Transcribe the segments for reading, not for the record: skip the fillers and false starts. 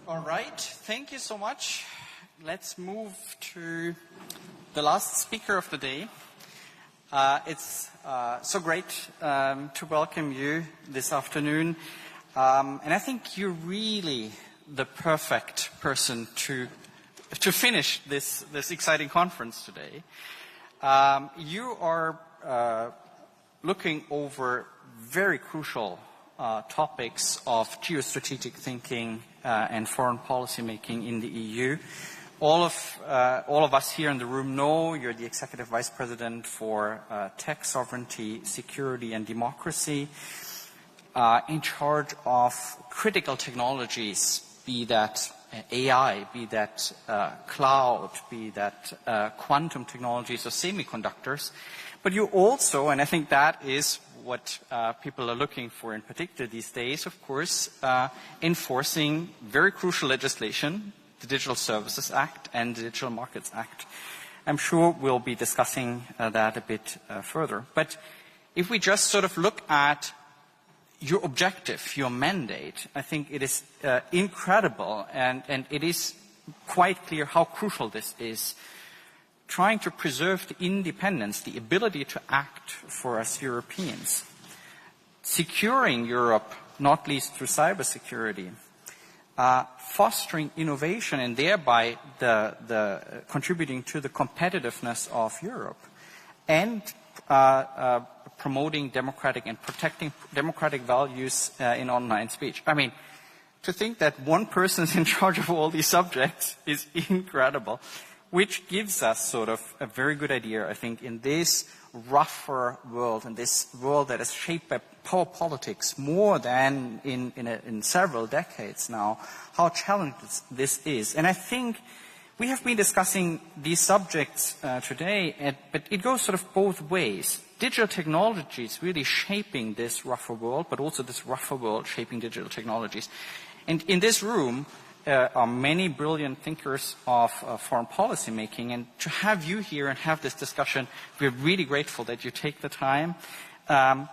All right, thank you so much. Let's move to the last speaker of the day. It's so great to welcome you this afternoon. And I think you're really the perfect person to finish this exciting conference today. You are looking over very crucial topics of geostrategic thinking and foreign policy making in the EU. All of us here in the room know you're the Executive Vice President for Tech Sovereignty, Security and Democracy, in charge of critical technologies, be that AI, be that cloud, be that quantum technologies or semiconductors. But you also, and I think that is what people are looking for in particular these days, of course, enforcing very crucial legislation, the Digital Services Act and the Digital Markets Act. I'm sure we'll be discussing that a bit further. But if we just sort of look at your objective, your mandate, I think it is incredible and it is quite clear how crucial this is. Trying to preserve the independence, the ability to act for us Europeans. Securing Europe, not least through cybersecurity. Fostering innovation and thereby the contributing to the competitiveness of Europe. And promoting democratic and protecting democratic values in online speech. I mean, to think that one person is in charge of all these subjects is incredible, which gives us sort of a very good idea, I think, in this rougher world, in this world that is shaped by power politics more than in several decades now, how challenging this is. And I think we have been discussing these subjects today, but it goes sort of both ways. Digital technologies really shaping this rougher world, but also this rougher world shaping digital technologies. And in this room are many brilliant thinkers of foreign policy making, and to have you here and have this discussion, we're really grateful that you take the time.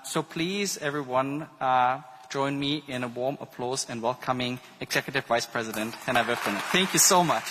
So please, everyone, join me in a warm applause and welcoming Executive Vice President Henna Virkkunen. Thank you so much.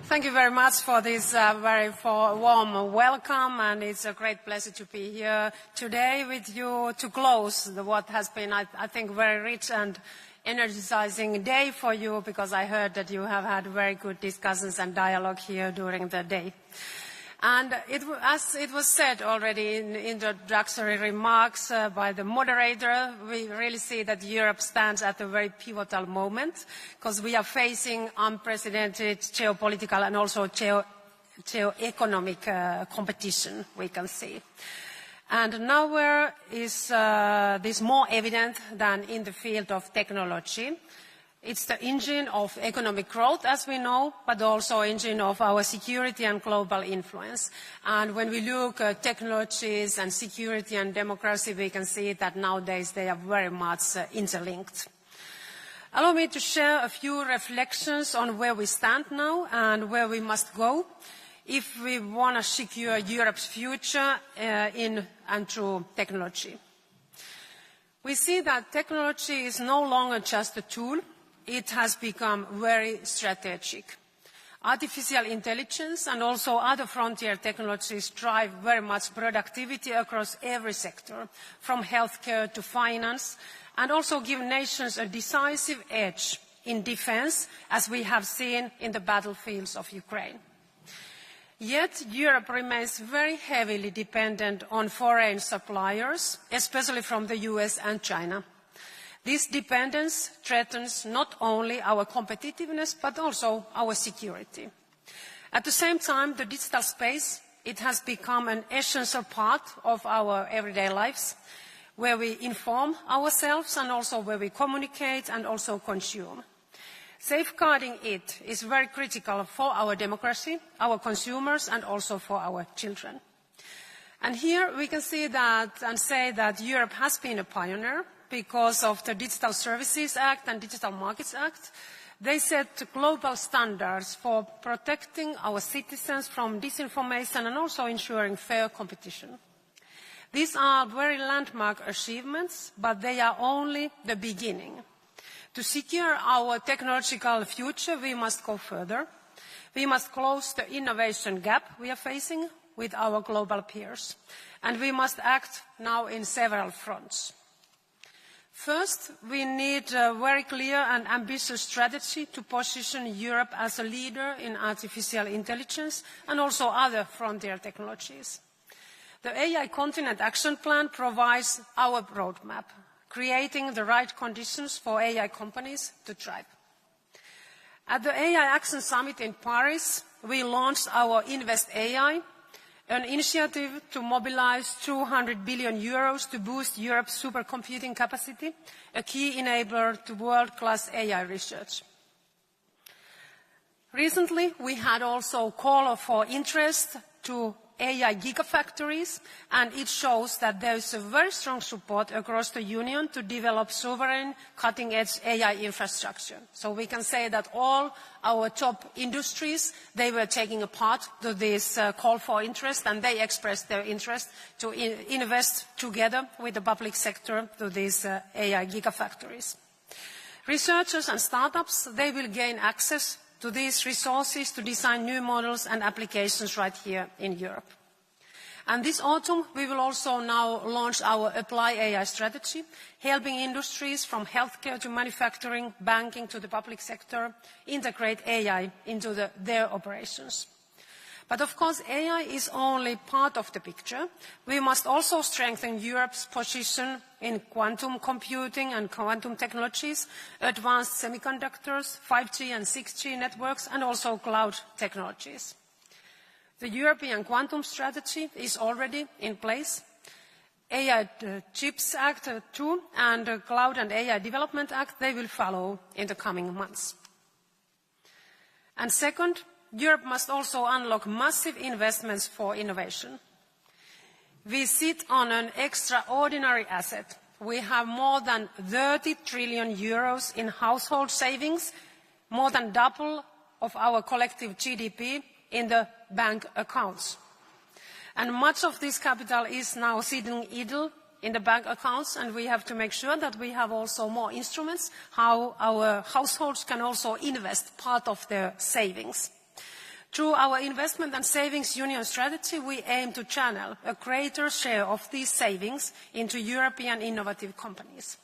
Thank you very much for this very warm welcome, and it's a great pleasure to be here today with you to close what has been, I think, very rich and energizing day for you, because I heard that you have had very good discussions and dialogue here during the day. And as it was said already in introductory remarks by the moderator, we really see that Europe stands at a very pivotal moment, because we are facing unprecedented geopolitical and also geo-economic competition, we can see. And nowhere is this more evident than in the field of technology. It's the engine of economic growth, as we know, but also engine of our security and global influence. And when we look at technologies and security and democracy, we can see that nowadays they are very much interlinked. Allow me to share a few reflections on where we stand now and where we must go if we want to secure Europe's future in and through technology. We see that technology is no longer just a tool. It has become very strategic. Artificial intelligence and also other frontier technologies drive very much productivity across every sector, from healthcare to finance, and also give nations a decisive edge in defense, as we have seen in the battlefields of Ukraine. Yet Europe remains very heavily dependent on foreign suppliers, especially from the US and China. This dependence threatens not only our competitiveness, but also our security. At the same time, the digital space, it has become an essential part of our everyday lives, where we inform ourselves and also where we communicate and also consume. Safeguarding it is very critical for our democracy, our consumers, and also for our children. And here we can see that and say that Europe has been a pioneer, because of the Digital Services Act and Digital Markets Act. They set global standards for protecting our citizens from disinformation and also ensuring fair competition. These are very landmark achievements, but they are only the beginning. To secure our technological future, we must go further. We must close the innovation gap we are facing with our global peers, and we must act now in several fronts. First, we need a very clear and ambitious strategy to position Europe as a leader in artificial intelligence and also other frontier technologies. The AI Continent Action Plan provides our roadmap, creating the right conditions for AI companies to thrive. At the AI Action Summit in Paris, we launched our Invest AI, an initiative to mobilize 200 billion euros to boost Europe's supercomputing capacity, a key enabler to world-class AI research. Recently, we had also a call for interest to AI gigafactories, and it shows that there is a very strong support across the Union to develop sovereign, cutting-edge AI infrastructure. So we can say that all our top industries, they were taking a part to this call for interest, and they expressed their interest to invest together with the public sector to these AI gigafactories. Researchers and startups, they will gain access to these resources to design new models and applications right here in Europe. And this autumn, we will also now launch our Apply AI strategy, helping industries from healthcare to manufacturing, banking to the public sector, integrate AI into their operations. But of course, AI is only part of the picture. We must also strengthen Europe's position in quantum computing and quantum technologies, advanced semiconductors, 5G and 6G networks, and also cloud technologies. The European Quantum Strategy is already in place. AI Chips Act 2 and Cloud and AI Development Act, they will follow in the coming months. And second, Europe must also unlock massive investments for innovation. We sit on an extraordinary asset. We have more than 30 trillion euros in household savings, more than double of our collective GDP in the bank accounts. And much of this capital is now sitting idle in the bank accounts, and we have to make sure that we have also more instruments how our households can also invest part of their savings. Through our Investment and Savings Union strategy, we aim to channel a greater share of these savings into European innovative companies.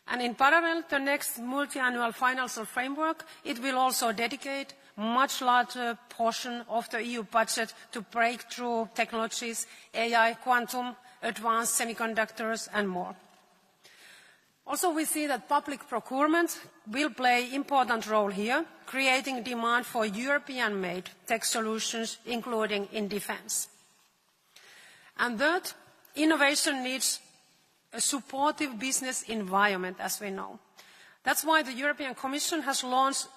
And in parallel, the next multi-annual financial framework, it will also dedicate a much larger portion of the EU budget to breakthrough technologies, AI, quantum, advanced semiconductors, and more. Also, we see that public procurement will play an important role here, creating demand for European-made tech solutions, including in defense. And third, innovation needs a supportive business environment, as we know. That's why the European Commission has launched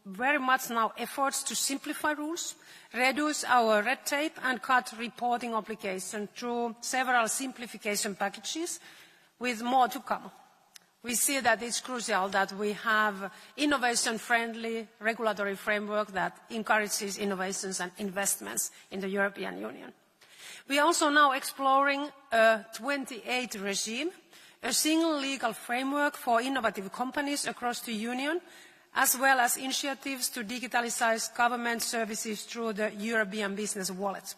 very much now efforts to simplify rules, reduce our red tape, and cut reporting obligations through several simplification packages, with more to come. We see that it's crucial that we have innovation-friendly regulatory framework that encourages innovations and investments in the European Union. We are also now exploring a 28 regime, a single legal framework for innovative companies across the Union, as well as initiatives to digitalize government services through the European Business Wallet.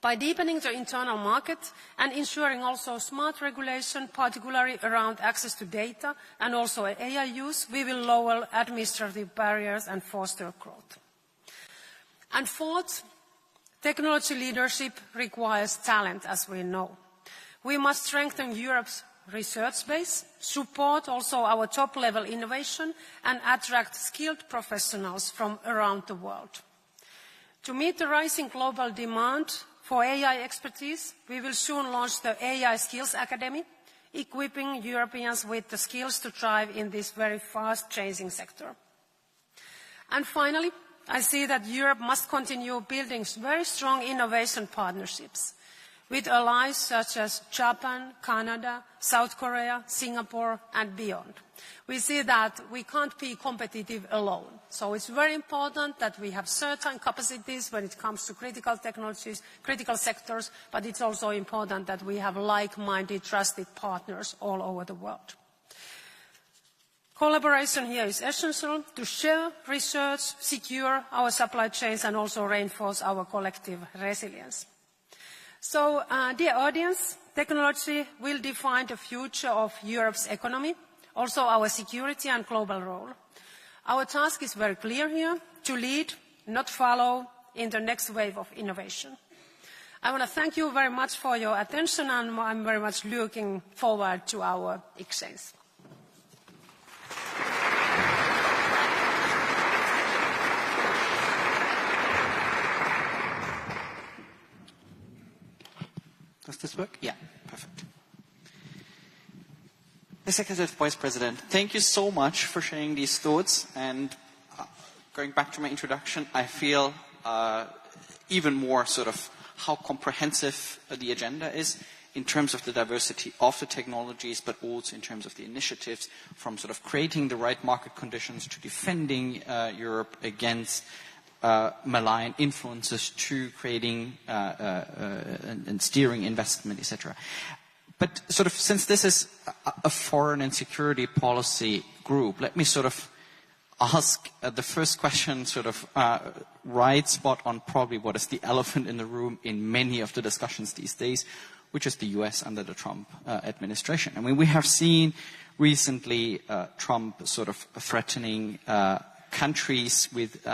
By deepening the internal market and ensuring also smart regulation, particularly around access to data and also AI use, we will lower administrative barriers and foster growth. And fourth, technology leadership requires talent, as we know. We must strengthen Europe's research base, support also our top-level innovation, and attract skilled professionals from around the world. To meet the rising global demand for AI expertise, we will soon launch the AI Skills Academy, equipping Europeans with the skills to thrive in this very fast-changing sector. And finally, I see that Europe must continue building very strong innovation partnerships. with allies such as Japan, Canada, South Korea, Singapore, and beyond. We see that we can't be competitive alone. So it's very important that we have certain capacities when it comes to critical technologies, critical sectors, but it's also important that we have like-minded, trusted partners all over the world. Collaboration here is essential to share research, secure our supply chains, and also reinforce our collective resilience. So, dear audience, technology will define the future of Europe's economy, also our security and global role. Our task is very clear here, to lead, not follow, in the next wave of innovation. I want to thank you very much for your attention, and I'm very much looking forward to our exchange. Does this work? Yeah, perfect. Executive Vice President, thank you so much for sharing these thoughts. And going back to my introduction, I feel even more sort of how comprehensive the agenda is in terms of the diversity of the technologies, but also in terms of the initiatives from sort of creating the right market conditions to defending Europe against malign influences to creating and steering investment, etc. But sort of since this is a foreign and security policy group, let me sort of ask the first question sort of right spot on probably what is the elephant in the room in many of the discussions these days, which is the US under the Trump administration. I mean, we have seen recently Trump sort of threatening countries with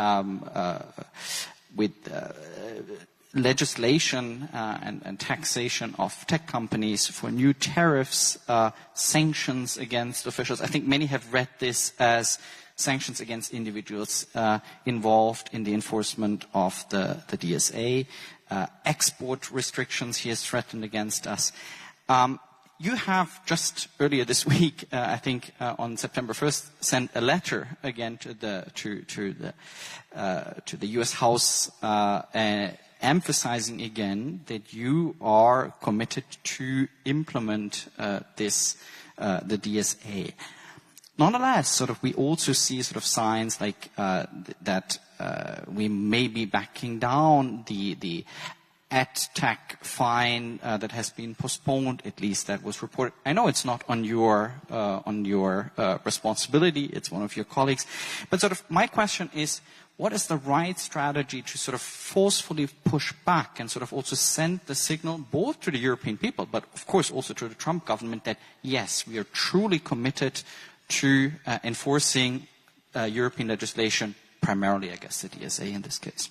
legislation and taxation of tech companies for new tariffs, sanctions against officials. I think many have read this as sanctions against individuals involved in the enforcement of the DSA, export restrictions he has threatened against us. You have just earlier this week, I think on September 1st, sent a letter again to the U.S. House, emphasizing again that you are committed to implement the DSA. Nonetheless, sort of we also see sort of signs like that we may be backing down the EdTech fine that has been postponed, at least that was reported. I know it's not on your responsibility, it's one of your colleagues. But sort of my question is, what is the right strategy to sort of forcefully push back and sort of also send the signal both to the European people, but of course also to the Trump government that, yes, we are truly committed to enforcing European legislation, primarily, I guess, the DSA in this case?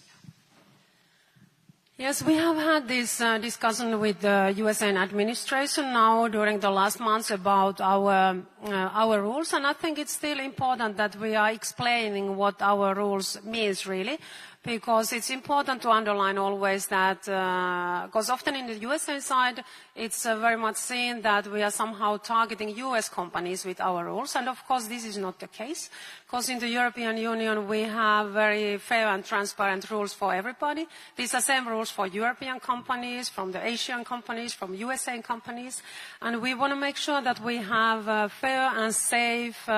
Yes, we have had this discussion with the US administration now during the last months about our rules, and I think it's still important that we are explaining what our rules means really, because it's important to underline always that, because often in the USA side, it's very much seen that we are somehow targeting US companies with our rules, and of course this is not the case, because in the European Union we have very fair and transparent rules for everybody. These are same rules for European companies, from the Asian companies, from USA companies, and we want to make sure that we have a fair and safe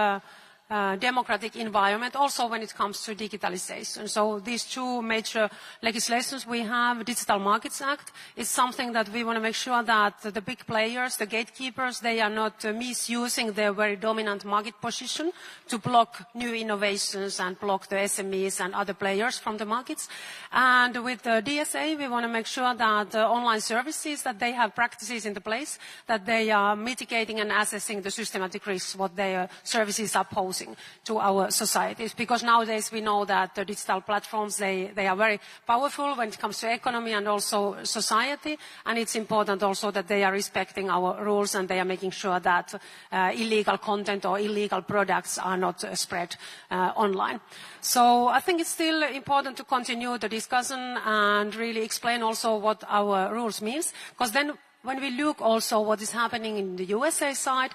democratic environment, also when it comes to digitalization. So these two major legislations we have, Digital Markets Act, is something that we want to make sure that the big players, the gatekeepers, they are not misusing their very dominant market position to block new innovations and block the SMEs and other players from the markets. And with the DSA, we want to make sure that online services, that they have practices in the place, that they are mitigating and assessing the systematic risks, what their services are posing to our societies, because nowadays we know that the digital platforms, they are very powerful when it comes to economy and also society, and it's important also that they are respecting our rules and they are making sure that illegal content or illegal products are not spread online. So I think it's still important to continue the discussion and really explain also what our rules means, because then when we look also what is happening in the USA side,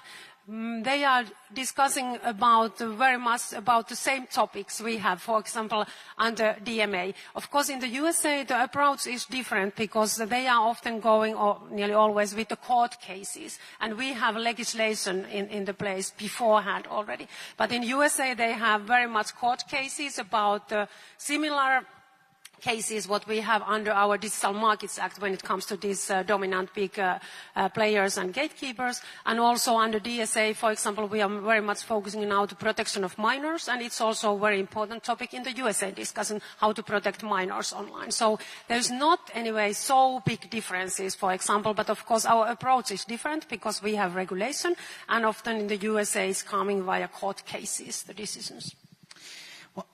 they are discussing about very much about the same topics we have, for example, under DMA. Of course, in the USA, the approach is different because they are often going, or nearly always, with the court cases. And we have legislation in the place beforehand already. But in USA, they have very much court cases about similar cases what we have under our Digital Markets Act when it comes to these dominant big players and gatekeepers. And also under DSA, for example, we are very much focusing now on the protection of minors, and it's also a very important topic in the USA discussion, how to protect minors online. So there's not anyway so big differences, for example, but of course our approach is different because we have regulation, and often in the USA it's coming via court cases, the decisions. Well,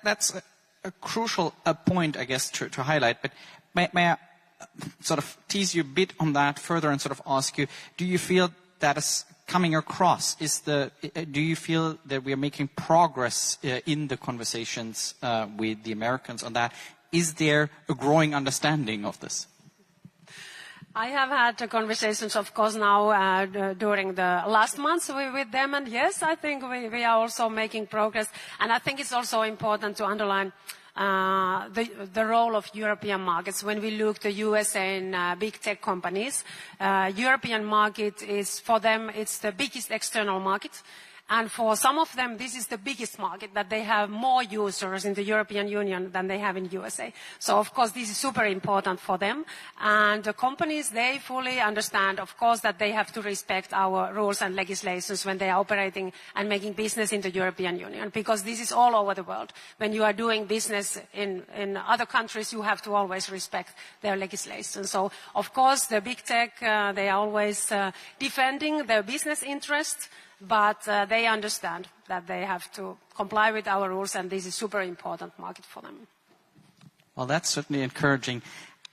that's a crucial point, I guess, to highlight, but may I sort of tease you a bit on that further and sort of ask you, do you feel that is coming across? Do you feel that we are making progress in the conversations with the Americans on that? Is there a growing understanding of this? I have had conversations, of course, now during the last months with them, and yes, I think we are also making progress. And I think it's also important to underline the role of European markets. When we look to USA and big tech companies, European market is, for them, it's the biggest external market. And for some of them, this is the biggest market, that they have more users in the European Union than they have in USA. So, of course, this is super important for them. And the companies, they fully understand, of course, that they have to respect our rules and legislations when they are operating and making business in the European Union, because this is all over the world. When you are doing business in other countries, you have to always respect their legislation. So, of course, the big tech, they are always defending their business interests, but they understand that they have to comply with our rules, and this is a super important market for them. Well, that's certainly encouraging.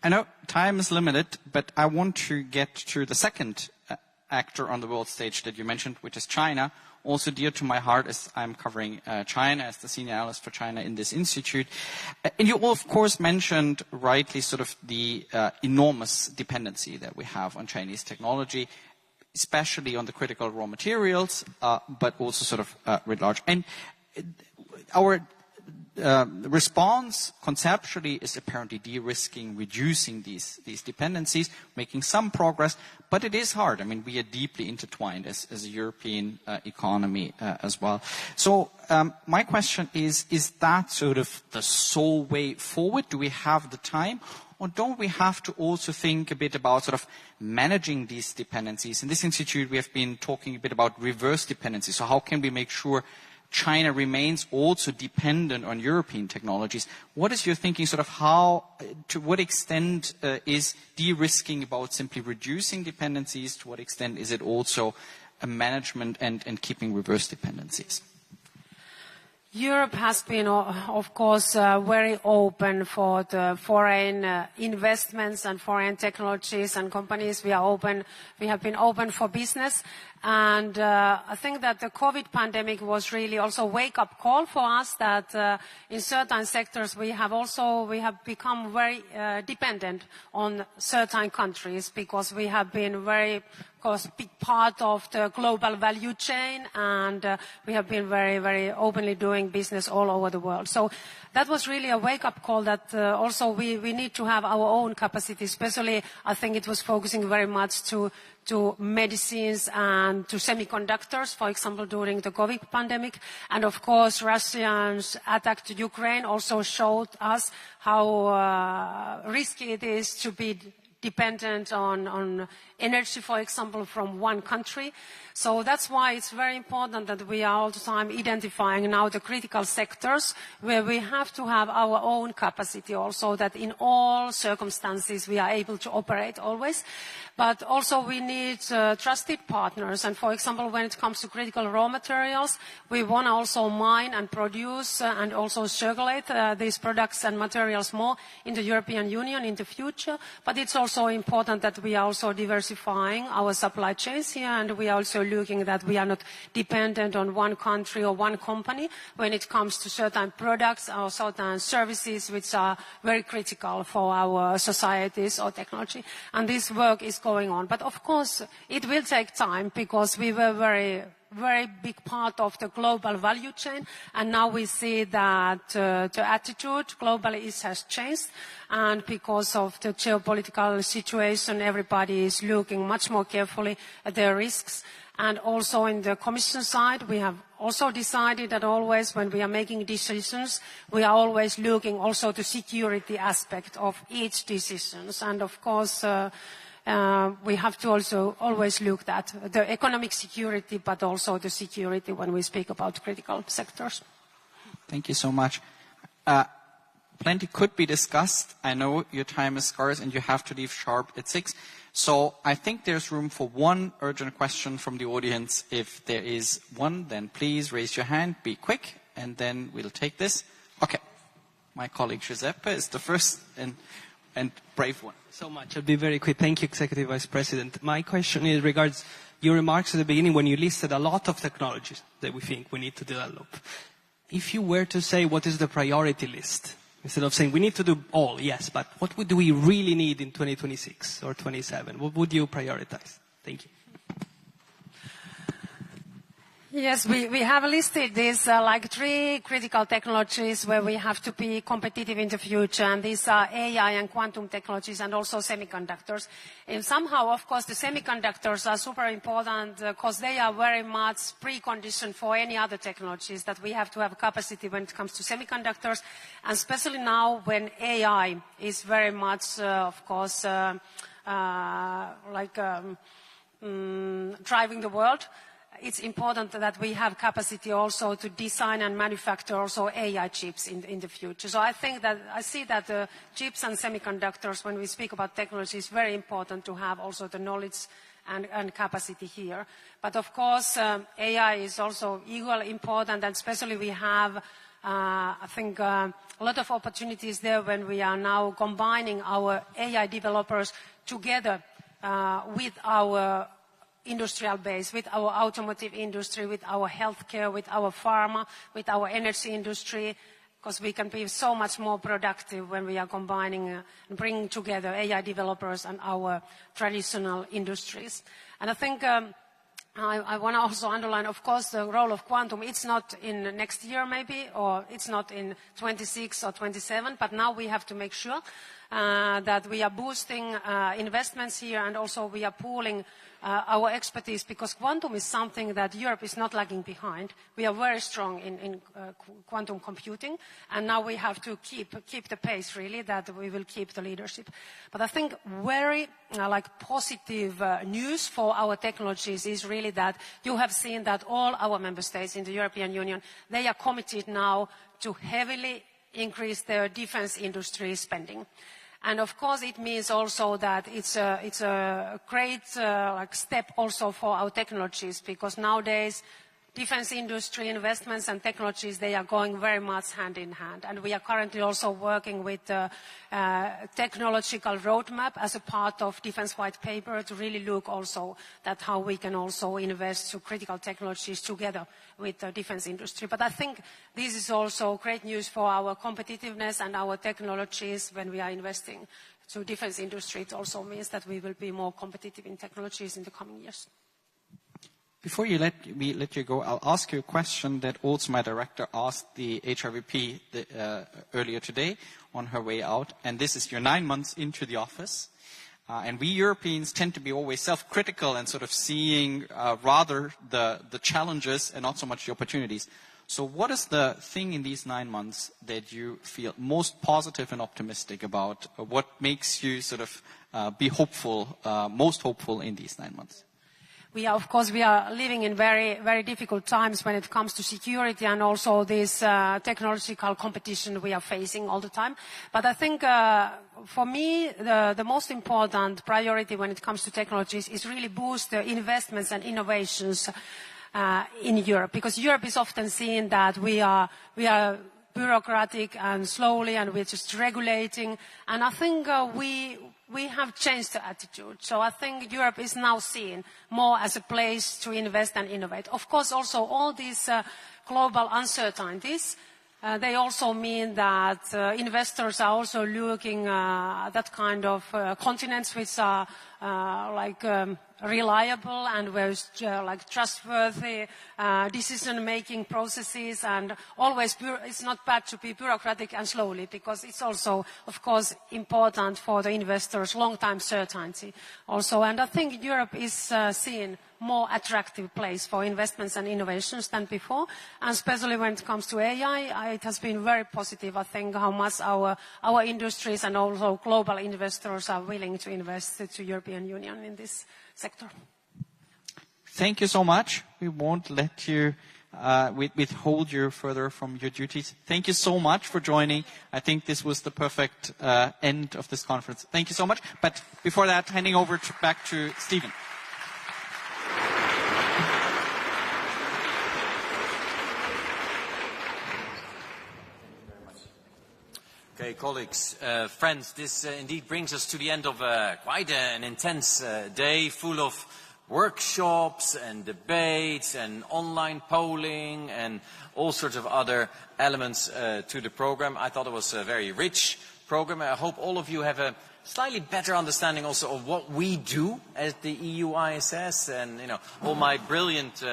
I know time is limited, but I want to get to the second actor on the world stage that you mentioned, which is China. Also dear to my heart, as I'm covering China as the senior analyst for China in this institute. And you, of course, mentioned rightly sort of the enormous dependency that we have on Chinese technology, especially on the critical raw materials, but also sort of writ large. And our response conceptually is apparently de-risking, reducing these dependencies, making some progress, but it is hard. I mean, we are deeply intertwined as a European economy as well. So my question is that sort of the sole way forward? Do we have the time? Or don't we have to also think a bit about sort of managing these dependencies? In this institute, we have been talking a bit about reverse dependency. So how can we make sure China remains also dependent on European technologies? What is your thinking, sort of how, to what extent is de-risking about simply reducing dependencies? To what extent is it also a management and keeping reverse dependencies? Europe has been, of course, very open for the foreign investments and foreign technologies and companies. We have been open for business. And I think that the COVID pandemic was really also a wake-up call for us that in certain sectors we have become very dependent on certain countries, because we have been very, of course, big part of the global value chain, and we have been very, very openly doing business all over the world. So that was really a wake-up call that also we need to have our own capacity, especially I think it was focusing very much to medicines and to semiconductors, for example, during the COVID pandemic. And of course, Russia's attack to Ukraine also showed us how risky it is to be dependent on energy, for example, from one country. So that's why it's very important that we are all the time identifying now the critical sectors where we have to have our own capacity also, that in all circumstances we are able to operate always. But also we need trusted partners. And for example, when it comes to critical raw materials, we want to also mine and produce and also circulate these products and materials more in the European Union in the future. But it's also also important that we are also diversifying our supply chains here, and we are also looking that we are not dependent on one country or one company when it comes to certain products or certain services which are very critical for our societies or technology. And this work is going on. But of course, it will take time because we were very big part of the global value chain, and now we see that the attitude globally has changed, and because of the geopolitical situation, everybody is looking much more carefully at their risks. And also in the Commission side, we have also decided that always when we are making decisions, we are always looking also to security aspect of each decision. And of course, we have to also always look at the economic security, but also the security when we speak about critical sectors. Thank you so much. Plenty could be discussed. I know your time is scarce and you have to leave sharp at 6. So I think there's room for one urgent question from the audience. If there is one, then please raise your hand, be quick, and then we'll take this. Okay. My colleague Giuseppe is the first and brave one. So much. I'll be very quick. Thank you, Executive Vice President. My question is regards your remarks at the beginning when you listed a lot of technologies that we think we need to develop. If you were to say what is the priority list, instead of saying we need to do all, yes, but what do we really need in 2026 or 27? What would you prioritize? Thank you. Yes, we have listed these like 3 critical technologies where we have to be competitive in the future, and these are AI and quantum technologies and also semiconductors. And somehow, of course, the semiconductors are super important because they are very much precondition for any other technologies that we have to have capacity when it comes to semiconductors, and especially now when AI is very much, of course, driving the world. It's important that we have capacity also to design and manufacture also AI chips in the future. So I see that chips and semiconductors, when we speak about technology, is very important to have also the knowledge and capacity here. But of course, AI is also equally important, and especially we have, I think, a lot of opportunities there when we are now combining our AI developers together with our industrial base, with our automotive industry, with our healthcare, with our pharma, with our energy industry, because we can be so much more productive when we are combining and bringing together AI developers and our traditional industries. And I think I want to also underline, of course, the role of quantum. It's not in next year maybe, or it's not in 26 or 27, but now we have to make sure that we are boosting investments here, and also we are pooling our expertise, because quantum is something that Europe is not lagging behind. We are very strong in quantum computing, and now we have to keep the pace, really, that we will keep the leadership. But I think very positive news for our technologies is really that you have seen that all our member states in the European Union, they are committed now to heavily increase their defense industry spending. And of course, it means also that it's a great step also for our technologies, because nowadays defense industry investments and technologies, they are going very much hand in hand. And we are currently also working with the technological roadmap as a part of defense white paper to really look also at how we can also invest to critical technologies together with the defense industry. But I think this is also great news for our competitiveness and our technologies when we are investing to defense industry. It also means that we will be more competitive in technologies in the coming years. Before you let you go, I'll ask you a question that also my director asked the HRVP earlier today on her way out. And this is, you're 9 months into the office. And we Europeans tend to be always self-critical and sort of seeing rather the challenges and not so much the opportunities. So what is the thing in these 9 months that you feel most positive and optimistic about? What makes you sort of be hopeful, most hopeful in these 9 months? Of course, we are living in very, very difficult times when it comes to security and also this technological competition we are facing all the time. But I think for me, the most important priority when it comes to technologies is really boost the investments and innovations in Europe. Because Europe is often seen that we are bureaucratic and slowly, and we're just regulating. And I think we have changed the attitude. So I think Europe is now seen more as a place to invest and innovate. Of course, also all these global uncertainties, they also mean that investors are also looking at that kind of continents which are reliable and very trustworthy decision-making processes, and always it's not bad to be bureaucratic and slowly, because it's also, of course, important for the investors' long-time certainty also. And I think Europe is seen more attractive place for investments and innovations than before, and especially when it comes to AI, it has been very positive, I think, how much our industries and also global investors are willing to invest to European Union in this sector. Thank you so much. We won't let you withhold you further from your duties. Thank you so much for joining. I think this was the perfect end of this conference. Thank you so much. But before that, handing over back to Stephen. Okay, colleagues, friends, this indeed brings us to the end of quite an intense day, full of workshops and debates and online polling and all sorts of other elements to the program. I thought it was a very rich program. I hope all of you have a slightly better understanding also of what we do as the EUISS, and all my brilliant